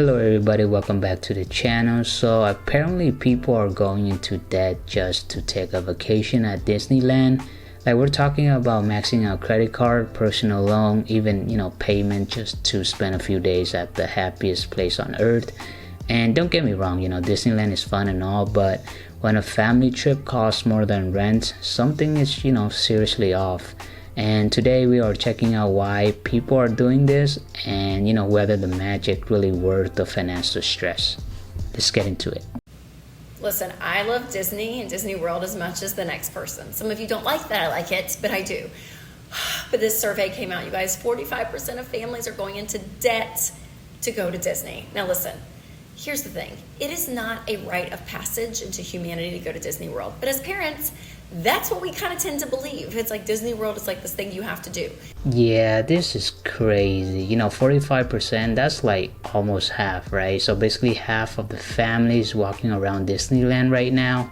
Hello everybody, welcome back to the channel. So apparently people are going into debt just to take a vacation at Disneyland. Like, we're talking about maxing out credit card, personal loan, even payment just to spend a few days at the happiest place on earth. And don't get me wrong, Disneyland is fun and all, but when a family trip costs more than rent, something is seriously off. And today we are checking out why people are doing this and whether the magic really worth the financial stress. Let's get into it. Listen, I love Disney and Disney World as much as the next person. Some of you don't like that I like it, but I do. But this survey came out, you guys, 45% of families are going into debt to go to Disney. Now listen, here's the thing. It is not a rite of passage into humanity to go to Disney World. But as parents, that's what we kind of tend to believe. It's like Disney World is like this thing you have to do. Yeah, this is crazy. 45%, that's like almost half, right? So basically half of the families walking around Disneyland right now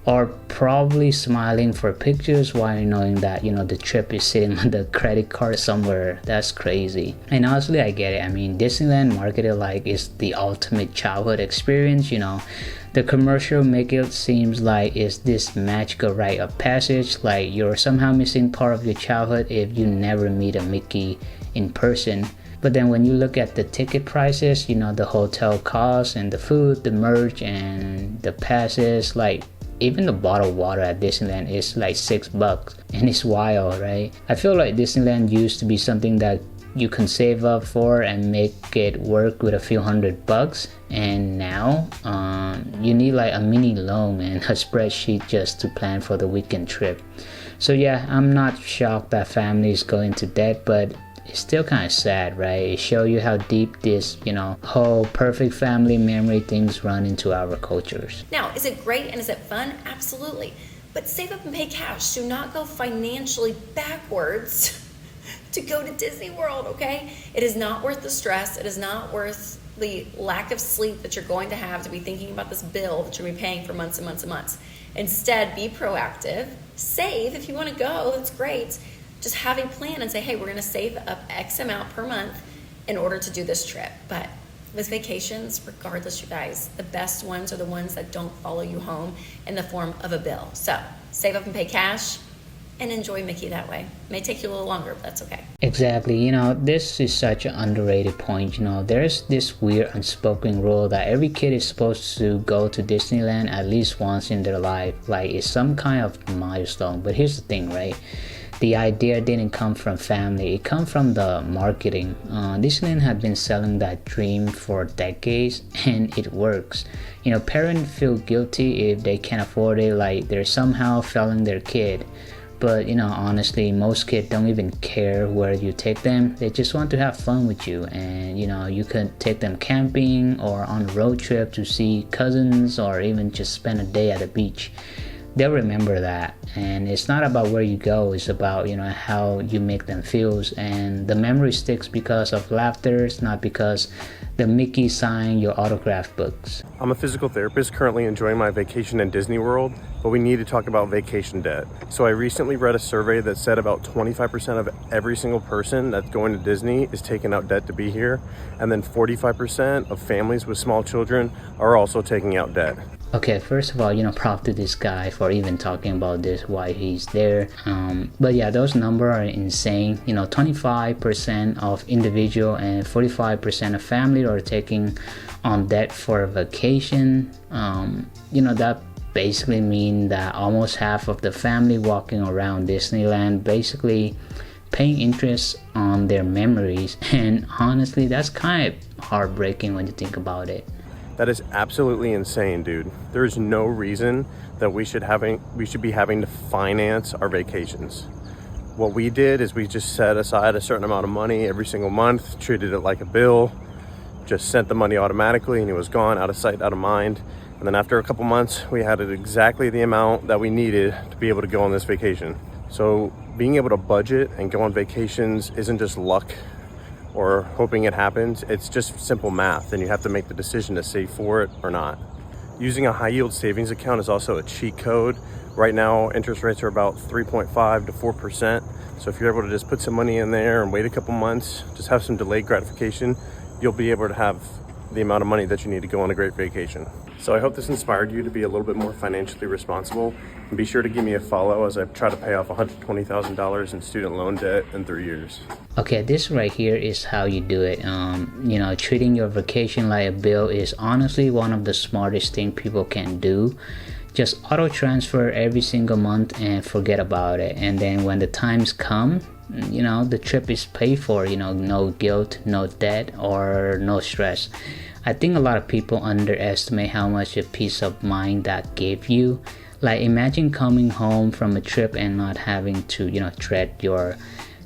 are probably smiling for pictures while knowing that the trip is sitting on the credit card somewhere. That's crazy. And honestly, I get it. I mean, Disneyland marketed like it's the ultimate childhood experience. The commercial make it seems like it's this magical rite of passage, like you're somehow missing part of your childhood if you never meet a Mickey in person. But then when you look at the ticket prices, the hotel costs and the food, the merch and the passes, like even the bottled water at Disneyland is like $6, and it's wild, right? I feel like Disneyland used to be something that you can save up for and make it work with a few $100, and now you need like a mini loan and a spreadsheet just to plan for the weekend trip. So yeah, I'm not shocked that families go into debt, but it's still kind of sad, right? It shows you how deep this whole perfect family memory things run into our cultures. Now, is it great and is it fun? Absolutely. But save up and pay cash. Do not go financially backwards to go to Disney World, okay? It is not worth the stress. It is not worth the lack of sleep that you're going to have to be thinking about this bill that you'll be paying for months and months and months. Instead, be proactive. Save if you want to go. That's great. Just have a plan and say, hey, we're going to save up X amount per month in order to do this trip. But with vacations, regardless, you guys, the best ones are the ones that don't follow you home in the form of a bill. So save up and pay cash and enjoy Mickey that way. It may take you a little longer, but that's okay. Exactly. This is such an underrated point. There's this weird unspoken rule that every kid is supposed to go to Disneyland at least once in their life. Like, it's some kind of milestone. But here's the thing, right? The idea didn't come from family, it come from the marketing. Disneyland had been selling that dream for decades and it works. Parents feel guilty if they can't afford it, like they're somehow failing their kid. But honestly, most kids don't even care where you take them. They just want to have fun with you, and you could take them camping or on a road trip to see cousins or even just spend a day at the beach. They'll remember that. And it's not about where you go, it's about how you make them feel, and the memory sticks because of laughter, not because the Mickey signed your autograph books. I'm a physical therapist currently enjoying my vacation in Disney World, but we need to talk about vacation debt. So I recently read a survey that said about 25% of every single person that's going to Disney is taking out debt to be here, and then 45% of families with small children are also taking out debt. Okay, first of all, props to this guy for even talking about this, why he's there. But yeah, those numbers are insane. 25% of individual and 45% of family are taking on debt for a vacation. That basically means that almost half of the family walking around Disneyland basically paying interest on their memories. And honestly, that's kind of heartbreaking when you think about it. That is absolutely insane, dude. There is no reason that we should be having to finance our vacations. What we did is we just set aside a certain amount of money every single month, treated it like a bill, just sent the money automatically, and it was gone, out of sight, out of mind. And then after a couple months, we had exactly the amount that we needed to be able to go on this vacation. So being able to budget and go on vacations isn't just luck or hoping it happens. It's just simple math, and you have to make the decision to save for it or not. Using a high yield savings account is also a cheat code. Right now, interest rates are about 3.5 to 4%. So if you're able to just put some money in there and wait a couple months, just have some delayed gratification, you'll be able to have the amount of money that you need to go on a great vacation. So I hope this inspired you to be a little bit more financially responsible. And be sure to give me a follow as I try to pay off $120,000 in student loan debt in 3 years. Okay, this right here is how you do it. Treating your vacation like a bill is honestly one of the smartest things people can do. Just auto transfer every single month and forget about it. And then when the times come, the trip is paid for, no guilt, no debt, or no stress. I think a lot of people underestimate how much a peace of mind that gave you. Like, imagine coming home from a trip and not having to, dread your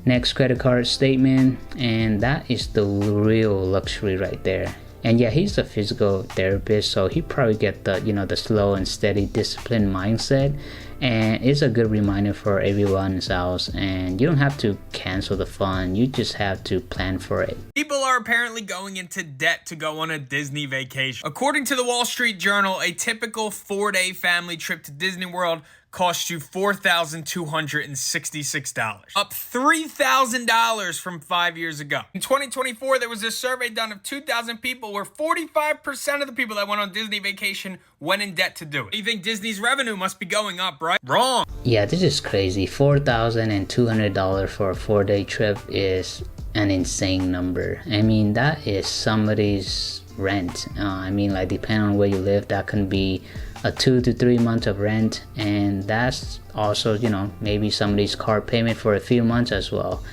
next credit card statement, and that is the real luxury right there. And yeah, he's a physical therapist, so he probably get the slow and steady disciplined mindset, and it's a good reminder for everyone else. And you don't have to cancel the fun, you just have to plan for it. People are apparently going into debt to go on a Disney vacation. According to the Wall Street Journal, a typical 4-day family trip to Disney World cost you $4,266, up $3,000 from 5 years ago. In 2024, there was a survey done of 2,000 people where 45% of the people that went on Disney vacation went in debt to do it. You think Disney's revenue must be going up, right? Wrong. Yeah, this is crazy. $4,200 for a 4-day trip is an insane number. I mean, that is somebody's rent. Depending on where you live, that can be a 2 to 3 months of rent, and that's also maybe somebody's car payment for a few months as well.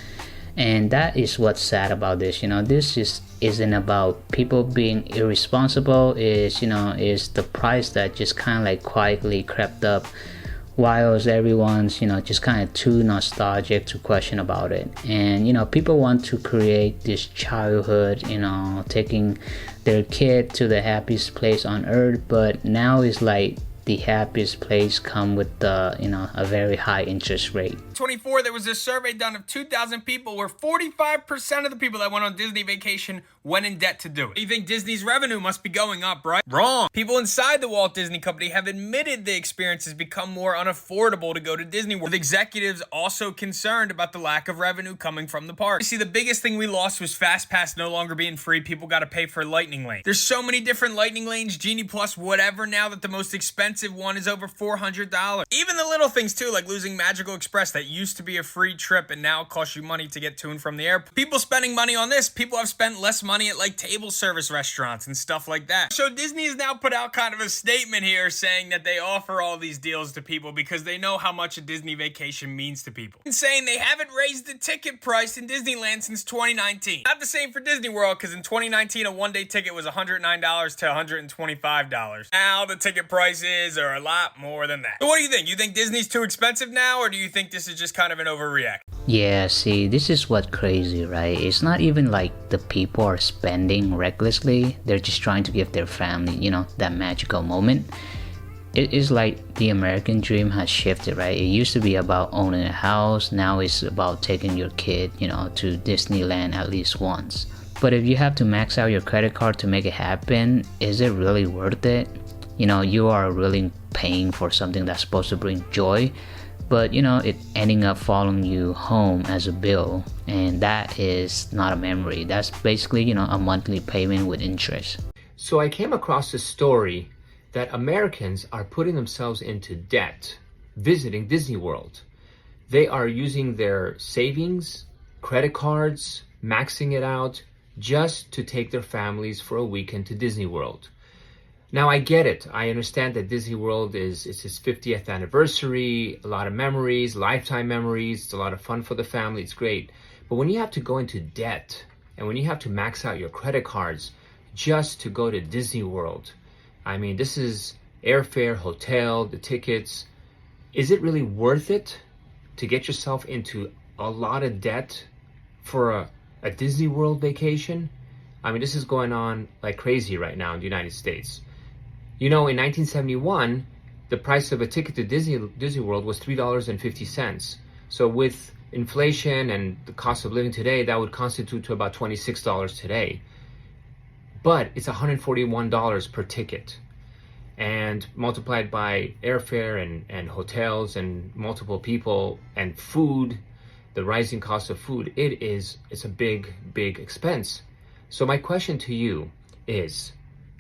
And that is what's sad about this. This isn't about people being irresponsible. Is the price that just kind of like quietly crept up, whilst everyone's just kind of too nostalgic to question about it. And people want to create this childhood, taking their kid to the happiest place on earth, but now it's like the happiest place come with a very high interest rate. 24, there was a survey done of 2,000 people where 45% of the people that went on Disney vacation went in debt to do it. You think Disney's revenue must be going up, right? Wrong. People inside the Walt Disney Company have admitted the experience has become more unaffordable to go to Disney World, with executives also concerned about the lack of revenue coming from the park. You see, the biggest thing we lost was Fast Pass no longer being free. People got to pay for Lightning Lane. There's so many different Lightning Lanes, Genie Plus, whatever, now that the most expensive one is over $400. Even the little things too, like losing Magical Express that used to be a free trip and now costs you money to get to and from the airport. People spending money on this, people have spent less money at like table service restaurants and stuff like that. So Disney has now put out kind of a statement here saying that they offer all these deals to people because they know how much a Disney vacation means to people. And saying they haven't raised the ticket price in Disneyland since 2019. Not the same for Disney World, because in 2019 a one-day ticket was $109 to $125. Now the ticket prices are a lot more than that. So what do you think? You think Disney's too expensive now, or do you think this is just kind of an overreact? Yeah, see, this is what's crazy, right? It's not even like the people are spending recklessly. They're just trying to give their family, that magical moment. It is like the American dream has shifted, right? It used to be about owning a house. Now it's about taking your kid, to Disneyland at least once. But if you have to max out your credit card to make it happen, is it really worth it? You are really paying for something that's supposed to bring joy, but it ending up following you home as a bill, and that is not a memory. That's basically a monthly payment with interest. So I came across this story that Americans are putting themselves into debt visiting Disney World. They are using their savings, credit cards, maxing it out just to take their families for a weekend to Disney World. Now, I get it. I understand that Disney World it's its 50th anniversary, a lot of memories, lifetime memories. It's a lot of fun for the family. It's great. But when you have to go into debt and when you have to max out your credit cards just to go to Disney World, I mean, this is airfare, hotel, the tickets. Is it really worth it to get yourself into a lot of debt for a Disney World vacation? I mean, this is going on like crazy right now in the United States. In 1971, the price of a ticket to Disney World was $3.50. So with inflation and the cost of living today, that would constitute to about $26 today. But it's $141 per ticket. And multiplied by airfare and hotels and multiple people and food, the rising cost of food, it's a big, big expense. So my question to you, is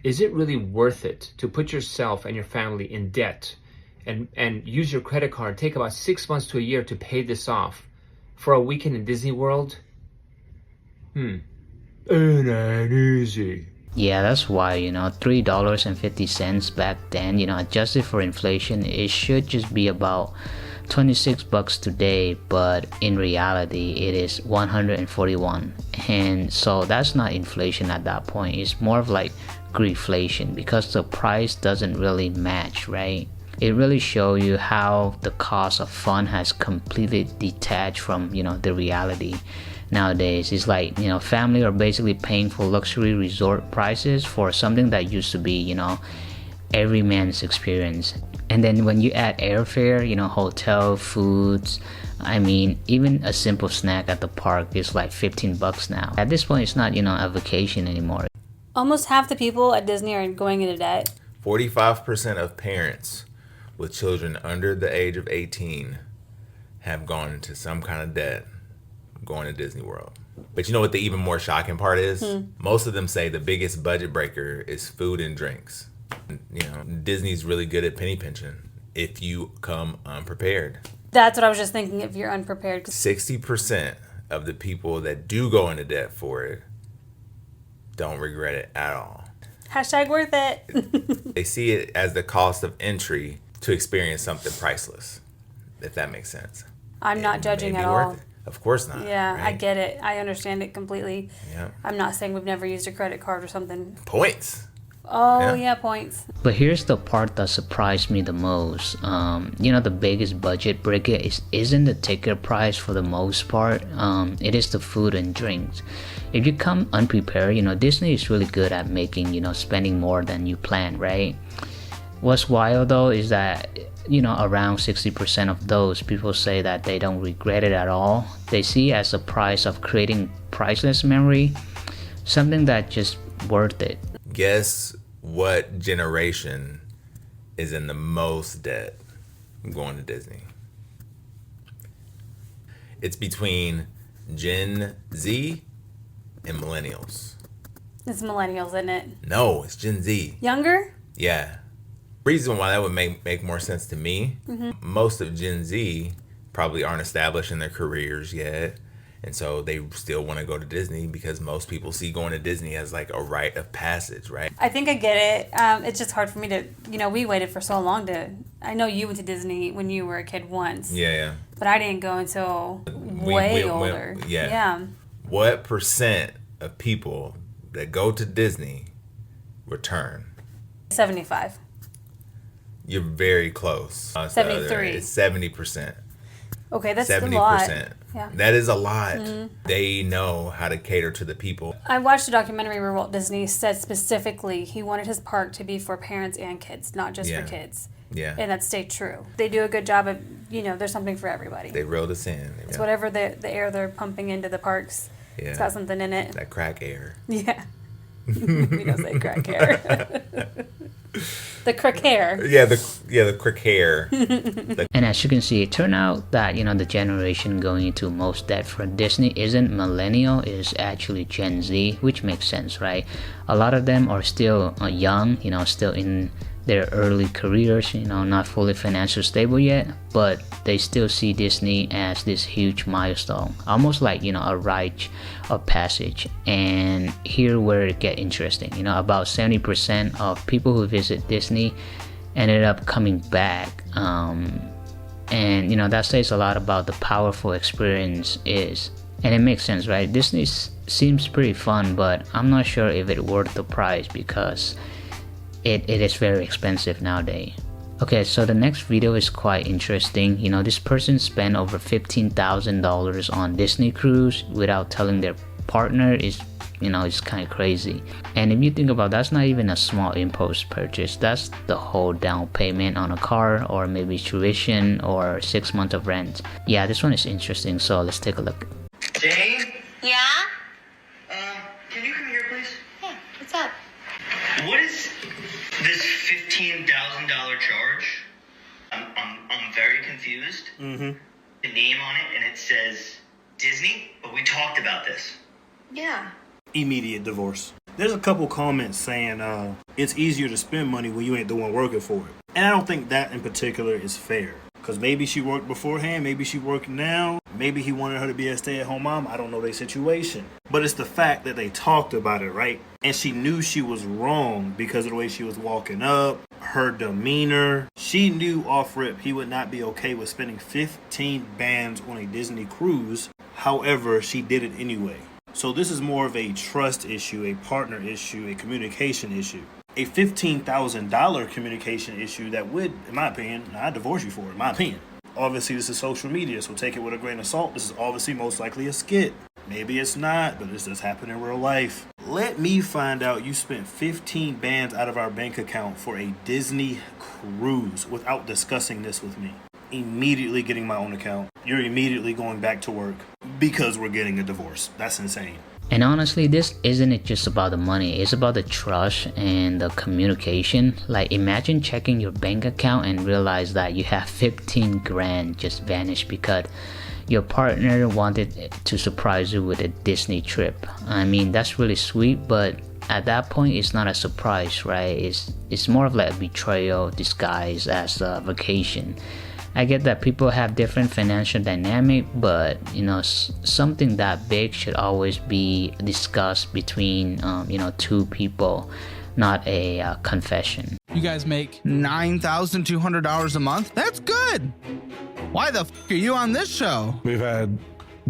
it really worth it to put yourself and your family in debt and use your credit card, take about 6 months to a year to pay this off for a weekend in Disney World? Ain't that easy. Yeah, that's why, $3.50 back then, adjusted for inflation, it should just be about $26 today, but in reality it is 141. And so that's not inflation at that point. It's more of like greedflation, because the price doesn't really match, right? It really shows you how the cost of fun has completely detached from, the reality. Nowadays, it's like, family are basically paying for luxury resort prices for something that used to be, every man's experience. And then when you add airfare, hotel, foods, even a simple snack at the park is like $15 now. At this point, it's not, a vacation anymore. Almost half the people at Disney are going into debt. 45% of parents with children under the age of 18 have gone into some kind of debt going to Disney World. But you know what the even more shocking part is? Most of them say the biggest budget breaker is food and drinks. Disney's really good at penny pinching if you come unprepared. That's what I was just thinking, if you're unprepared. 60% of the people that do go into debt for it don't regret it at all. Hashtag worth it. They see it as the cost of entry to experience something priceless, if that makes sense. I'm not judging at all. Of course not. Yeah, right? I get it. I understand it completely. Yeah. I'm not saying we've never used a credit card or something. Points. Oh, yeah, points. But here's the part that surprised me the most. The biggest budget breaker isn't the ticket price for the most part. It is the food and drinks. If you come unprepared, Disney is really good at making, spending more than you plan, right? What's wild though is that, around 60% of those people say that they don't regret it at all. They see it as a price of creating priceless memory, something that just worth it. Guess what generation is in the most debt going to Disney? It's between Gen Z and millennials. It's millennials, isn't it? No, it's Gen Z. Younger? Yeah. Reason why that would make more sense to me, most of Gen Z probably aren't established in their careers yet. And so they still want to go to Disney because most people see going to Disney as like a rite of passage, right? I think I get it. It's just hard for me to, we waited for so long I know you went to Disney when you were a kid once. Yeah. But I didn't go until way older. Yeah. What percent of people that go to Disney return? 75. You're very close. 73. It's 70%. Okay, that's 70%. a lot. Yeah. That is a lot. They know how to cater to the people. I watched a documentary where Walt Disney said specifically he wanted his park to be for parents and kids, not just for kids. Yeah. And that stayed true. They do a good job of, there's something for everybody. They reeled us in. It's whatever the air they're pumping into the parks. Yeah. It's got something in it. That crack air. Yeah. We don't say crack air. The crack hair. Yeah, the crack hair. And as you can see, it turned out that, the generation going into most debt for Disney isn't millennial, it is actually Gen Z, which makes sense, right? A lot of them are still young, still in their early careers, not fully financially stable yet, but they still see Disney as this huge milestone, almost like, a rite of passage. And here where it gets interesting, about 70% of people who visit Disney ended up coming back. And, that says a lot about the powerful experience is. And it makes sense, right? Disney seems pretty fun, but I'm not sure if it's worth the price because it is very expensive nowadays. Okay, so the next video is quite interesting. This person spent over $15,000 on Disney cruise without telling their partner. It's kind of crazy. And if you think about it, that's not even a small impulse purchase. That's the whole down payment on a car, or maybe tuition, or 6 months of rent. Yeah, this one is interesting, so let's take a look. Jane? Yeah? Can you come here, please? Yeah, what's up? What is this $15,000 charge? I'm very confused. The name on it, and it says Disney, but we talked about this. Yeah. Immediate divorce. There's a couple comments saying it's easier to spend money when you ain't the one working for it. And I don't think that in particular is fair. Because maybe she worked beforehand, maybe she working now, maybe he wanted her to be a stay-at-home mom. I don't know their situation. But it's the fact that they talked about it, right? And she knew she was wrong because of the way she was walking up, her demeanor. She knew off rip he would not be okay with spending 15 bands on a Disney cruise. However, she did it anyway. So this is more of a trust issue, a partner issue, a communication issue. A $15,000 communication issue that would, in my opinion, I'd divorce you for it, in my opinion. Obviously, this is social media, so take it with a grain of salt. This is obviously most likely a skit. Maybe it's not, but this does happen in real life. Let me find out you spent 15 bands out of our bank account for a Disney cruise without discussing this with me. Immediately getting my own account. You're immediately going back to work because we're getting a divorce. That's insane. And honestly, this isn't just about the money, it's about the trust and the communication. Like, imagine checking your bank account and realize that you have 15 grand just vanished because your partner wanted to surprise you with a Disney trip. I mean, that's really sweet, but at that point it's not a surprise, right? It's more of like a betrayal disguised as a vacation. I get that people have different financial dynamic, but something that big should always be discussed between two people, not a confession. You guys make $9,200 a month? That's good. Why the f are you on this show? We've had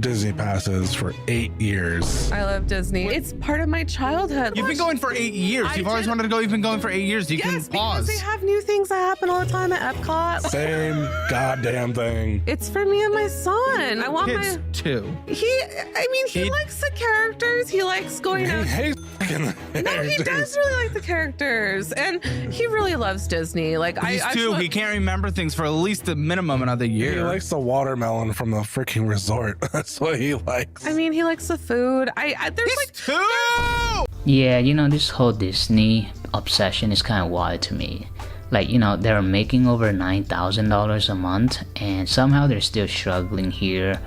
Disney passes for 8 years. I love Disney. It's part of my childhood. You've been going for 8 years. You've always wanted to go. You've been going for 8 years. You can pause. Because they have new things that happen all the time at Epcot. Same goddamn thing. It's for me and my son. I want Kids too. He likes the characters. He likes going out. No, he does really like the characters, and he really loves Disney. Like He's two. He can't remember things for at least a minimum another year. He likes the watermelon from the freaking resort. That's what he likes. I mean, he likes the food. There's two. Yeah, this whole Disney obsession is kind of wild to me. Like, they're making over $9,000 a month, and somehow they're still struggling here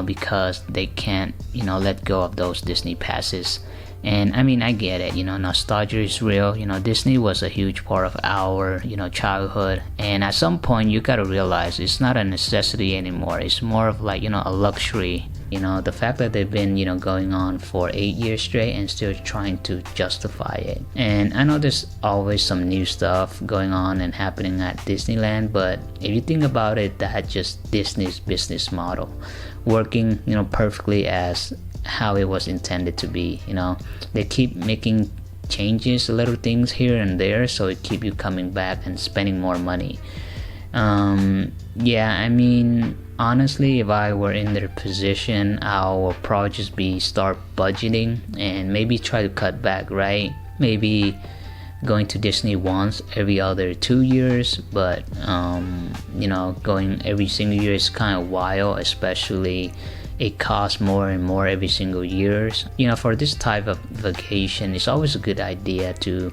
because they can't, let go of those Disney passes. And I mean, I get it, nostalgia is real. Disney was a huge part of our, childhood. And at some point, you gotta realize it's not a necessity anymore. It's more of like, a luxury. The fact that they've been, going on for 8 years straight and still trying to justify it. And I know there's always some new stuff going on and happening at Disneyland, but if you think about it, that's just Disney's business model working, perfectly as how it was intended to be. They keep making changes, little things here and there, so it keep you coming back and spending more money. Yeah, I mean, honestly, if I were in their position, I would probably just start budgeting and maybe try to cut back, right? Maybe going to Disney once every other 2 years, but going every single year is kind of wild, especially it costs more and more every single year. For this type of vacation, it's always a good idea to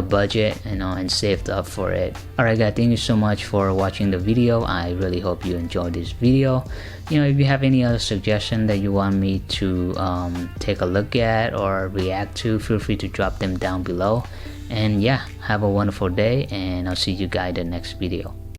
budget and save up for it. Alright guys, thank you so much for watching the video. I really hope you enjoyed this video. If you have any other suggestion that you want me to take a look at or react to, feel free to drop them down below. And yeah, have a wonderful day, and I'll see you guys in the next video.